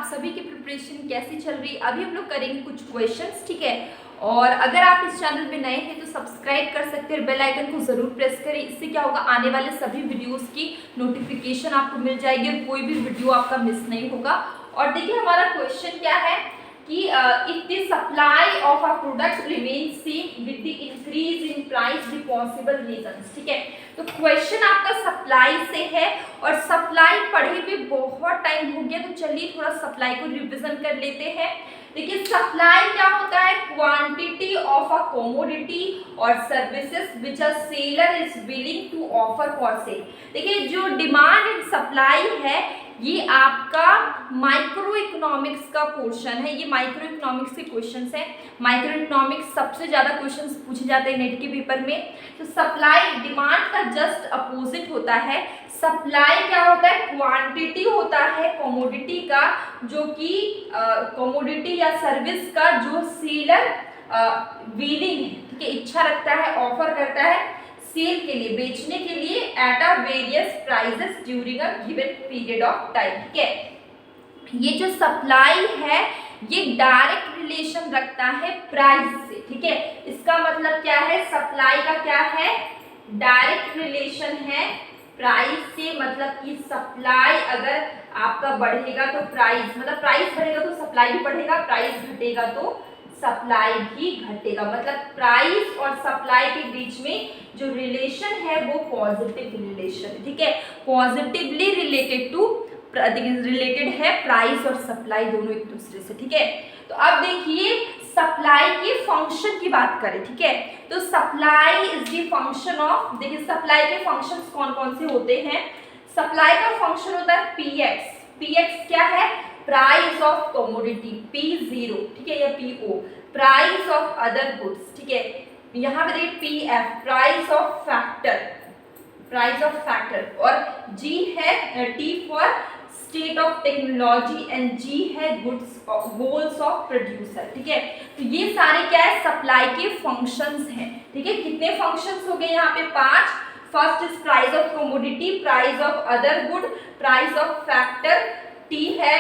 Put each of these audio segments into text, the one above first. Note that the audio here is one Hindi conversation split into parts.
सभी की प्रिपरेशन कैसी चल रही है। अभी हम लोग करेंगे कुछ क्वेश्चंस, ठीक है। और अगर आप इस चैनल पे नए हैं तो सब्सक्राइब कर सकते हैं, बेल आइकन को ज़रूर प्रेस करें। इससे क्या होगा, आने वाले सभी वीडियोस की नोटिफिकेशन आपको मिल जाएगी और कोई भी वीडियो आपका मिस नहीं होगा। और देखिए हमारा क्वेश्चन क्या है कि if the supply of a product remain same with the increase in price the possible reasons, ठीक है। तो क्वेश्चन आपका सप्लाई से है और सप्लाई पढ़े हुए बहुत टाइम हो गया, तो चलिए थोड़ा सप्लाई को रिविजन कर लेते हैं। देखिए सप्लाई क्या होता है, क्वांटिटी ऑफ अ कमोडिटी और services which a seller is willing to offer for sale. देखिए जो डिमांड एंड सप्लाई है ये आपका माइक्रो इकोनॉमिक्स का पोर्शन है। ये माइक्रो इकोनॉमिक्स के क्वेश्चंस हैं। माइक्रो इकोनॉमिक्स सबसे ज़्यादा क्वेश्चंस पूछे जाते हैं नेट के पेपर में। तो सप्लाई डिमांड का जस्ट अपोजिट होता है। सप्लाई क्या होता है, क्वांटिटी होता है कमोडिटी का, जो कि कमोडिटी या सर्विस का जो सेलर विलिंग है, ठीक है, इच्छा रखता है, ऑफर करता है सेल के लिए, बेचने के लिए at a various prices during a given period of time, ठीक है। ये जो सप्लाई है ये डायरेक्ट रिलेशन रखता है प्राइस से, ठीक है। इसका मतलब क्या है, सप्लाई का क्या है, डायरेक्ट रिलेशन है प्राइस से। मतलब कि सप्लाई अगर आपका बढ़ेगा तो प्राइस, मतलब प्राइस बढ़ेगा तो सप्लाई भी बढ़ेगा, प्राइस घटेगा तो सप्लाई भी घटेगा। मतलब प्राइस और सप्लाई के बीच में जो रिलेशन है वो पॉजिटिव रिलेशन है, ठीक है। पॉजिटिवली रिलेटेड है प्राइस और सप्लाई दोनों एक दूसरे से, ठीक है। तो अब देखिए सप्लाई के फंक्शन की बात करें, ठीक है। तो supply is the function of, देखिए सप्लाई के फंक्शंस कौन कौन से होते हैं। सप्लाई का फंक्शन होता है पीएक्स। पीएक्स क्या है, प्राइस ऑफ कमोडिटी, P0, ठीक है, या PO price of other goods, ठीक है। यहाँ पे देखिए PF price of factor, price of factor, और G है T for state of technology and G है गुड्स गोल्स ऑफ प्रोड्यूसर, ठीक है। तो ये सारे क्या है, सप्लाई के फंक्शंस हैं, ठीक है। कितने फंक्शंस हो गए यहाँ पे, 5। First is price of commodity, price of other good, price of factor, T है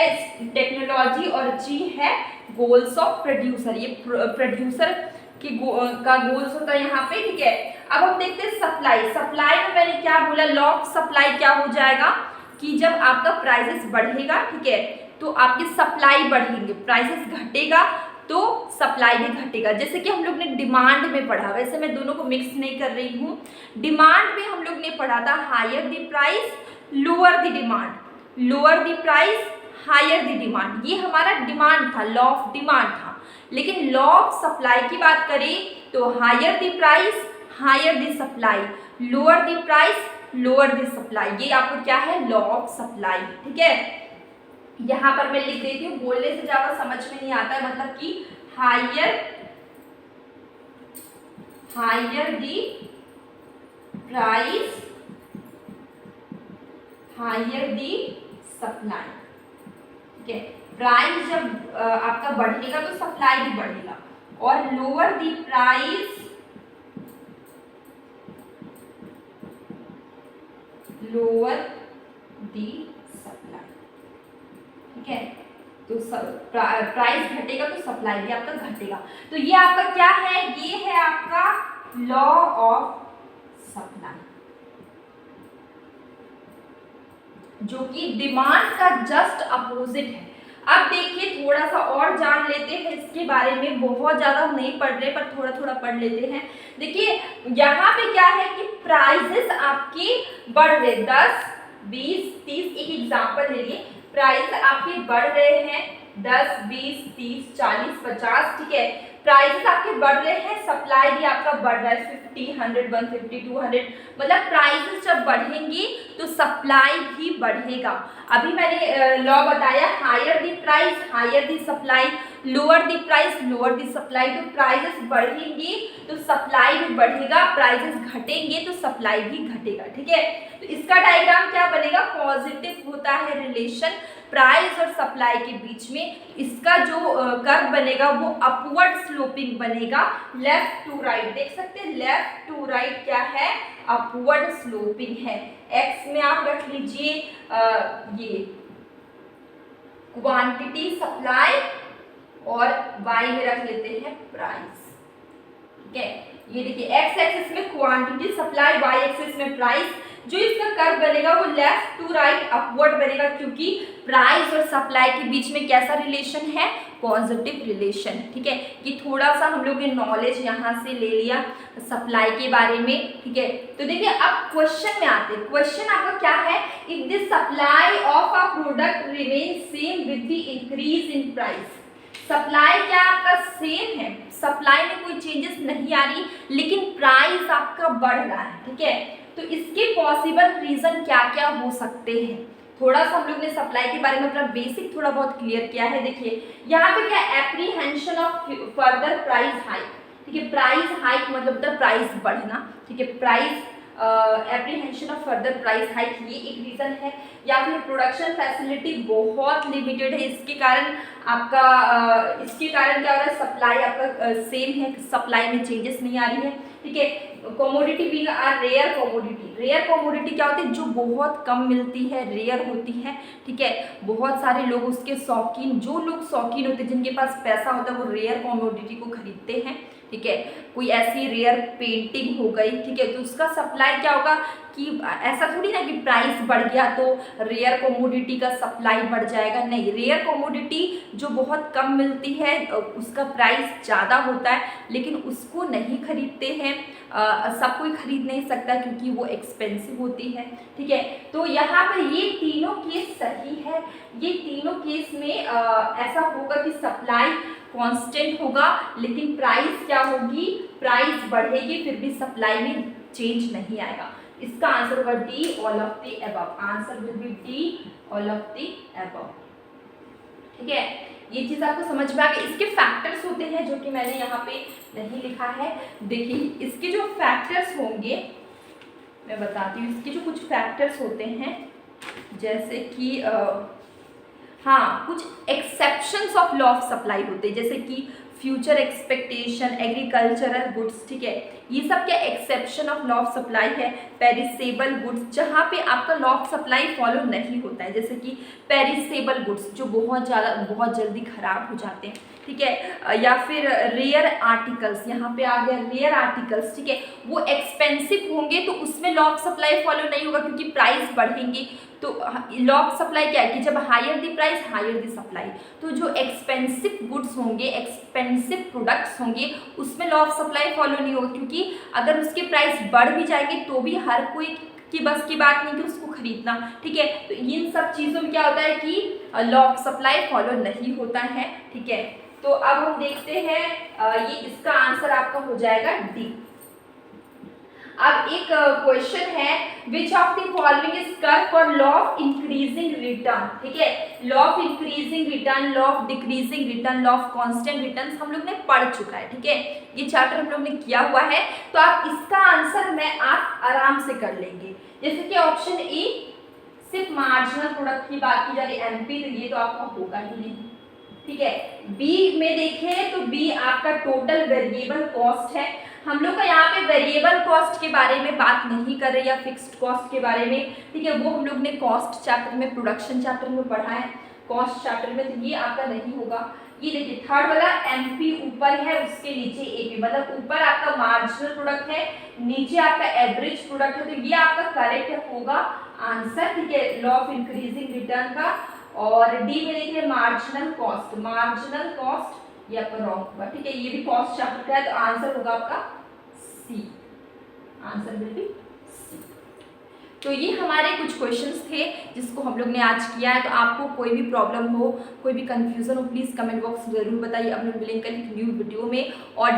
टेक्नोलॉजी और G है गोल्स ऑफ प्रोड्यूसर। ये प्रोड्यूसर का गोल्स होता है यहाँ पे, ठीक है। अब हम देखते हैं सप्लाई। सप्लाई में मैंने क्या बोला, लॉ ऑफ सप्लाई क्या हो जाएगा कि जब आपका प्राइसेस बढ़ेगा, ठीक है, तो आपकी सप्लाई बढ़ेंगे, प्राइसेस घटेगा तो सप्लाई भी घटेगा। जैसे कि हम लोग ने डिमांड में पढ़ा, वैसे मैं दोनों को मिक्स नहीं कर रही हूँ। डिमांड में हम लोग ने पढ़ा था higher the price lower the demand, lower the price higher the demand, ये हमारा डिमांड था, लॉ ऑफ डिमांड था। लेकिन लॉ ऑफ सप्लाई की बात करें तो higher the price higher the supply, lower the price lower the supply, ये आपको क्या है, लॉ ऑफ सप्लाई, ठीक है। यहाँ पर मैं लिख देती हूँ, बोलने से ज्यादा समझ में नहीं आता है। मतलब कि higher the price higher the supply, ठीक है। प्राइस जब आपका बढ़ेगा तो सप्लाई भी बढ़ेगा, और lower the price lower the supply, ठीक है। तो प्राइस घटेगा तो सप्लाई भी आपका घटेगा। तो ये आपका क्या है, ये है आपका लॉ ऑफ सप्लाई, जो कि डिमांड का जस्ट अपोजिट है। अब देखिए थोड़ा सा और जान लेते हैं इसके बारे में, बहुत ज्यादा नहीं पढ़ रहे पर थोड़ा थोड़ा पढ़ लेते हैं। देखिए यहाँ पे क्या है कि प्राइसेस आपके बढ़ रहे, 10, 20, 30, एक एग्जांपल ले लिए, प्राइस आपके बढ़ रहे हैं 10, 20, 30, 40, 50, ठीक है। प्राइसेस आपके बढ़ रहे हैं, सप्लाई भी आपका बढ़ रहा है 50, 100, 150, 200, मतलब प्राइसेस जब बढ़ेंगी तो सप्लाई भी बढ़ेगा। अभी मैंने लॉ बताया, higher the price higher the supply, lower the price lower the supply. तो प्राइसेस बढ़ेंगी तो सप्लाई भी बढ़ेगा, प्राइसेस घटेंगे तो सप्लाई भी घटेगा, ठीक है। तो इसका डायग्राम क्या बनेगा, पॉजिटिव होता है रिलेशन प्राइस और सप्लाई के बीच में। इसका जो कर्व बनेगा वो अपवर्ड स्लोपिंग बनेगा, लेफ्ट टू राइट, देख सकते हैं लेफ्ट टू राइट क्या है, अपवर्ड स्लोपिंग है। एक्स में आप रख लीजिए ये क्वांटिटी सप्लाई और वाई में रख लेते हैं प्राइस। ठीक है, ये देखिए एक्स एक्सिस में क्वांटिटी सप्लाई, वाई एक्सिस में प्राइस। जो इसका कर्व बनेगा वो लेफ्ट टू राइट अपवर्ड बनेगा, क्योंकि प्राइस और सप्लाई के बीच में कैसा रिलेशन है, पॉजिटिव रिलेशन। ठीक है, ये थोड़ा सा हम लोग ने नॉलेज यहाँ से ले लिया सप्लाई के बारे में। ठीक है, तो देखिए अब क्वेश्चन में आते हैं। क्वेश्चन आपका क्या है, if the supply of a product remain same with the increase in price. Supply क्या आपका सेम है, सप्लाई में कोई चेंजेस नहीं आ रही, लेकिन प्राइस आपका बढ़ रहा है। ठीक है, तो इसके पॉसिबल रीजन क्या क्या हो सकते हैं, थोड़ा सा हम लोग ने सप्लाई के बारे में अपना बेसिक थोड़ा बहुत क्लियर किया है। देखिए यहाँ पे क्या, apprehension of further price hike. ठीक है, प्राइस हाइक मतलब द प्राइस बढ़ना। ठीक है, price apprehension of further price hike, ये एक रीज़न है। या फिर प्रोडक्शन फैसिलिटी बहुत लिमिटेड है, इसके कारण आपका इसके कारण क्या हो रहा है, सप्लाई आपका सेम है, सप्लाई में चेंजेस नहीं आ रही है। ठीक है, commodity being a rare commodity. Rare commodity क्या होती है, जो बहुत कम मिलती है, रेयर होती है। ठीक है, बहुत सारे लोग उसके शौकीन, जो लोग शौकीन होते हैं, जिनके पास पैसा होता है, वो रेयर कमोडिटी को खरीदते हैं। ठीक है, कोई ऐसी रेयर पेंटिंग हो गई, ठीक है, तो उसका सप्लाई क्या होगा कि ऐसा थोड़ी ना कि प्राइस बढ़ गया तो रेयर कमोडिटी का सप्लाई बढ़ जाएगा, नहीं। रेयर कमोडिटी जो बहुत कम मिलती है उसका प्राइस ज़्यादा होता है, लेकिन उसको नहीं खरीदते हैं, सब कोई खरीद नहीं सकता क्योंकि वो एक्सपेंसिव होती है। ठीक है, तो यहाँ पर ये तीनों केस सही है। ये तीनों केस में ऐसा होगा कि सप्लाई कांस्टेंट होगा, लेकिन प्राइस क्या होगी, प्राइस बढ़ेगी, फिर भी सप्लाई में चेंज नहीं आएगा। इसका आंसर होगा D, all of the above. Answer will B D, all of the above. ठीक है, ये चीज आपको समझ में आ गई। इसके फैक्टर्स होते हैं जो कि मैंने यहाँ पे नहीं लिखा है। देखिए इसके जो फैक्टर्स होंगे मैं बताती हूँ। इसके जो कुछ फैक्टर्स होते हैं, जैसे कि हाँ, कुछ exceptions of law of supply होते हैं, जैसे कि फ्यूचर एक्सपेक्टेशन, एग्रीकल्चरल गुड्स। ठीक है, ये सब क्या exception of law of supply है। पेरिसेबल गुड्स, जहाँ पे आपका लॉ ऑफ सप्लाई फॉलो नहीं होता है, जैसे कि पेरिसेबल गुड्स जो बहुत जल्दी खराब हो जाते हैं। ठीक है, या फिर रेयर आर्टिकल्स, यहाँ पे आ गया रेयर आर्टिकल्स। ठीक है, वो एक्सपेंसिव होंगे तो उसमें लॉ ऑफ सप्लाई फॉलो नहीं होगा क्योंकि प्राइस बढ़ेंगे। तो लॉ ऑफ सप्लाई क्या है कि जब higher the price higher the supply. तो जो एक्सपेंसिव गुड्स होंगे, एक्सपेंसिव प्रोडक्ट्स होंगे, उसमें लॉ ऑफ सप्लाई फॉलो नहीं होगा, क्योंकि अगर उसके प्राइस बढ़ भी जाएंगे तो भी हर कोई की बस की बात नहीं कि उसको खरीदना। ठीक है, तो इन सब चीज़ों में क्या होता है कि लॉ ऑफ सप्लाई फॉलो नहीं होता है। ठीक है, तो अब हम देखते हैं, ये इसका आंसर आपका हो जाएगा डी। अब एक क्वेश्चन है, which of the following is correct for law of increasing return. ठीक है, law of increasing return, law of decreasing return, law of constant return हम लोग ने पढ़ चुका है। ठीक है, ये चैप्टर हम लोग ने किया हुआ है, तो आप इसका आंसर में आप आराम से कर लेंगे। जैसे कि ऑप्शन ए सिर्फ मार्जिनल प्रोडक्ट की बात की जा रही है, एमपी, तो ये तो आपका होगा ही नहीं। ठीक है, बी में देखें तो बी आपका टोटल वेरिएबल कॉस्ट है। हम लोग का यहाँ पे वेरिएबल कॉस्ट के बारे में बात नहीं कर रहे या फिक्स्ड कॉस्ट के बारे में। ठीक है, वो हम लोग ने कॉस्ट चैप्टर में, प्रोडक्शन चैप्टर में पढ़ा है, कॉस्ट चैप्टर में, तो ये आपका नहीं होगा। ये देखिए थर्ड वाला एमपी ऊपर है, उसके नीचे एपी, मतलब ऊपर आपका मार्जिनल प्रोडक्ट है, नीचे आपका एवरेज प्रोडक्ट है, तो ये आपका करेक्ट होगा आंसर। ठीक है, लॉ ऑफ इंक्रीजिंग रिटर्न का। और डी में देखिए मार्जिनल कॉस्ट, मार्जिनल कॉस्ट ये आपका रॉन्ग होगा। ठीक है, ये भी कॉस्ट चैप्टर का है, तो आंसर होगा आपका C. Answer will be C. तो ये हमारे कुछ क्वेश्चंस थे जिसको हम लोग ने आज किया है। तो आपको कोई भी प्रॉब्लम हो, कोई भी कंफ्यूजन हो, प्लीज़ कमेंट बॉक्स जरूर बताइए। अब मैं मिलेंगे एक न्यू वीडियो में, और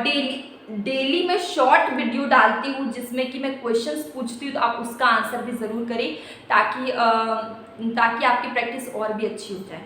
डेली मैं शॉर्ट वीडियो डालती हूँ जिसमें कि मैं क्वेश्चंस पूछती हूँ, तो आप उसका आंसर भी ज़रूर करें ताकि आपकी प्रैक्टिस और भी अच्छी हो जाए।